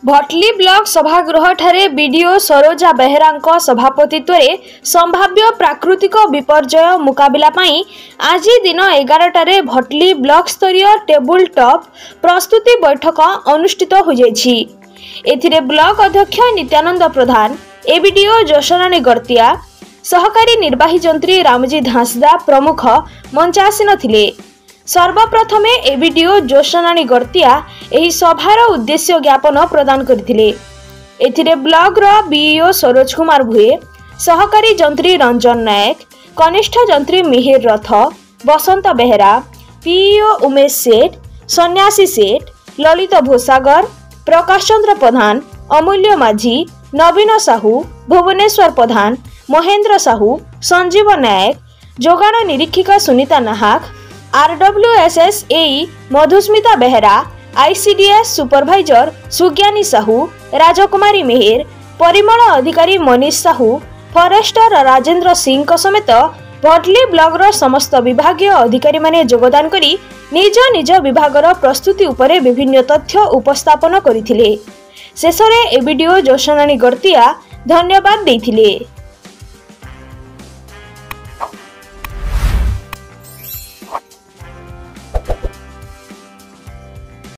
Bhatli block सभागृह ठारे BDO Saroja Behera सभापतित्व संभाव्य प्राकृतिक विपर्यय मुकाबला पाई आज दिन 11 भटली ब्लॉक स्तरीय टेबुल टॉप प्रस्तुति बैठक अनुष्ठित हो जायछि। एथिरे ब्लॉक अध्यक्ष नित्यानंद प्रधान, एबीडीओ जोशराणी गर्तिया, सहकारी निर्वाही जंत्री रामजी धांसदा प्रमुख मंचासीन थिले। सर्वप्रथमे एबीडीओ जोशराणी गर्तिया एही सभार उद्देश्य ज्ञापन प्रदान करथिले। एथिरे ब्लॉक रो बीईओ सरोज कुमार भुए, सहकारी जंत्री रंजन नायक, कनिष्ठ जंत्री मिहिर रथ, बसंत बेहरा, पीईओ उमेश सेठ, सन्यासी सेठ, ललित भोसागर, प्रकाश चंद्र प्रधान, अमूल्य माझी, नवीन साहू, भुवनेश्वर प्रधान, महेंद्र साहू, संजीव नायक, जोगाण निरीक्षिका सुनीता नाहक, आरडब्ल्यूएसएस एई मधुस्मिता बेहरा, आईसीडीएस सुपरवाइजर सुज्ञानी साहू, राजकुमारी मेहेर, परिमल अधिकारी मनीष साहू, फॉरेस्टर राजेंद्र सिंह समेत भटली ब्लॉक समस्त विभागीय अधिकारी माने योगदान करी निज निज विभागर प्रस्तुति उपरे विभिन्न तथ्य उपस्थापन करथिले। शेषरे एबीडीओ जोशराणी गर्तिया धन्यवाद देथिले।